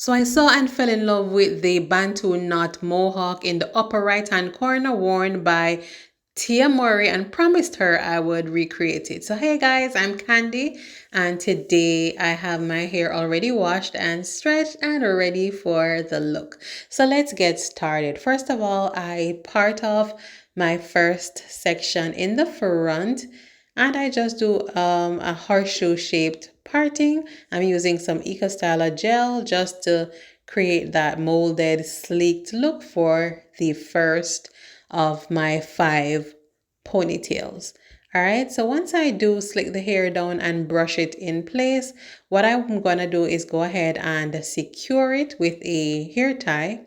So I saw and fell in love with the Bantu knot mohawk in the upper right hand corner worn by Mowry and promised her I would recreate it. So hey guys, I'm Candy and today I have my hair already washed and stretched and ready for the look. So let's get started. First of all, I part off my first section in the front and I just do a horseshoe shaped parting. I'm using some Eco Styler gel just to create that molded sleeked look for the first of my 5 ponytails. All right, so once I do slick the hair down and brush it in place, what I'm gonna do is go ahead and secure it with a hair tie.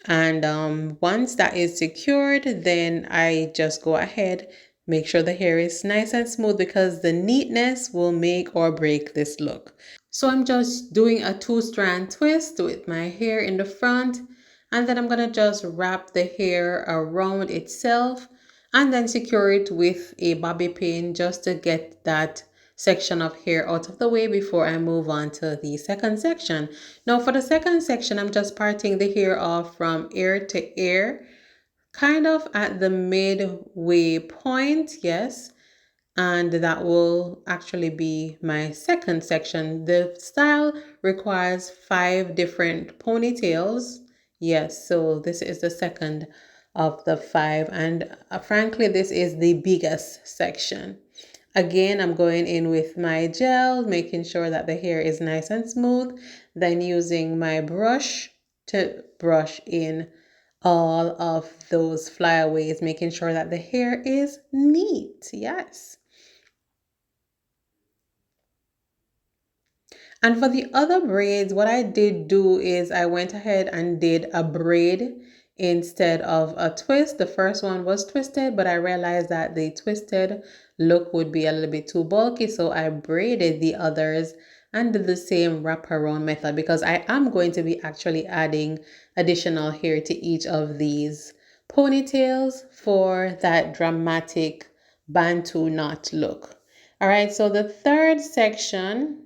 And once that is secured, then I just go ahead, make sure the hair is nice and smooth because the neatness will make or break this look. So I'm just doing a 2-strand twist with my hair in the front, and then I'm gonna just wrap the hair around itself and then secure it with a bobby pin just to get that section of hair out of the way before I move on to the second section. Now for the second section, I'm just parting the hair off from ear to ear, kind of at the midway point, yes. And that will actually be my second section. The style requires 5 different ponytails. Yes, so this is the second of the 5, and frankly this is the biggest section. Again, I'm going in with my gel, making sure that the hair is nice and smooth, then using my brush to brush in all of those flyaways, making sure that the hair is neat. Yes. And for the other braids, what I did do is I went ahead and did a braid instead of a twist. The first one was twisted, but I realized that the twisted look would be a little bit too bulky, so I braided the others and did the same wraparound method because I am going to be actually adding additional hair to each of these ponytails for that dramatic Bantu knot look. All right, so the third section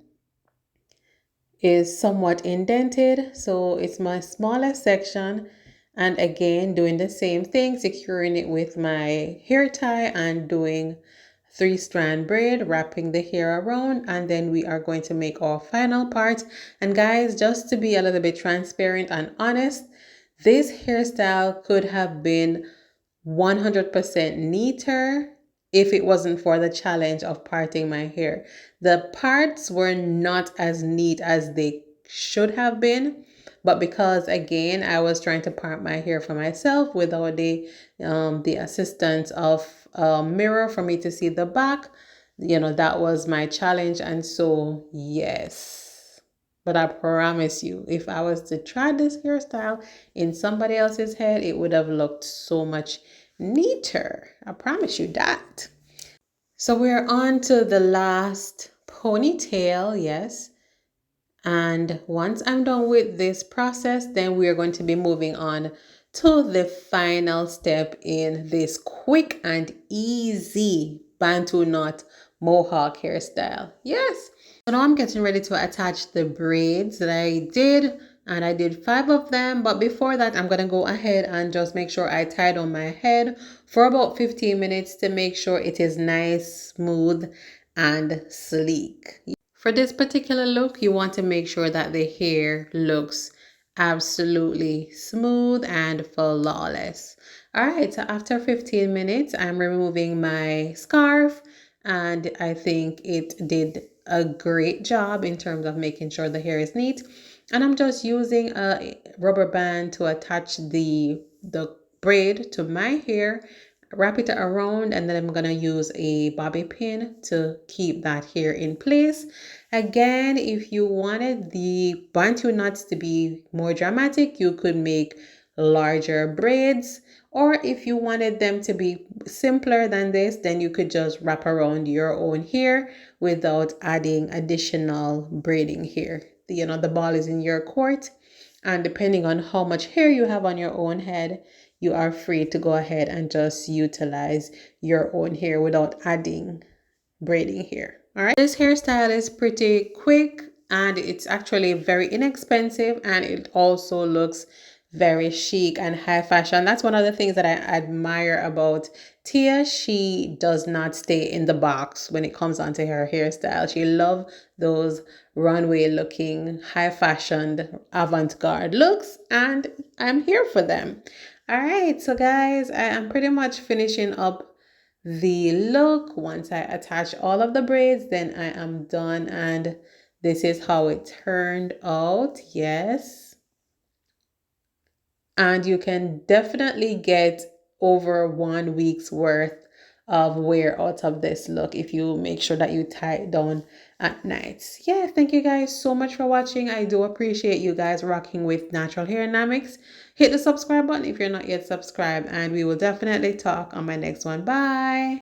is somewhat indented, so it's my smallest section, and again doing the same thing, securing it with my hair tie and doing 3-strand braid, wrapping the hair around, and then we are going to make our final part. And guys, just to be a little bit transparent and honest, this hairstyle could have been 100% neater if it wasn't for the challenge of parting my hair. The parts were not as neat as they should have been, but because again I was trying to part my hair for myself without the assistance of a mirror for me to see the back, you know, that was my challenge. And so yes, but I promise you, if I was to try this hairstyle in somebody else's head, it would have looked so much neater. I promise you that. So we're on to the last ponytail, yes. And once I'm done with this process, then we are going to be moving on to the final step in this quick and easy Bantu knot mohawk hairstyle. Yes. So now I'm getting ready to attach the braids that I did, and I did 5 of them. But before that, I'm going to go ahead and just make sure I tied on my head for about 15 minutes to make sure it is nice, smooth, and sleek. For this particular look, you want to make sure that the hair looks absolutely smooth and flawless. All right, so after 15 minutes, I'm removing my scarf, and I think it did a great job in terms of making sure the hair is neat. And I'm just using a rubber band to attach the braid to my hair, wrap it around, and then I'm gonna use a bobby pin to keep that hair in place. Again, if you wanted the bantu knots to be more dramatic, you could make larger braids, or if you wanted them to be simpler than this, then you could just wrap around your own hair without adding additional braiding hair. You know, the ball is in your court, and depending on how much hair you have on your own head, you are free to go ahead and just utilize your own hair without adding braiding hair. All right, this hairstyle is pretty quick and it's actually very inexpensive, and it also looks very chic and high fashion. That's one of the things that I admire about Tia. She does not stay in the box when it comes onto her hairstyle. She loves those runway looking, high fashioned, avant-garde looks, and I'm here for them. All right, so guys, I am pretty much finishing up the look. Once I attach all of the braids, then I am done, and this is how it turned out. Yes. And you can definitely get over 1 week's worth of wear out of this look if you make sure that you tie it down at night. Yeah, thank you guys so much for watching. I do appreciate you guys rocking with Natural Hair Dynamics. Hit the subscribe button if you're not yet subscribed, and we will definitely talk on my next one. Bye.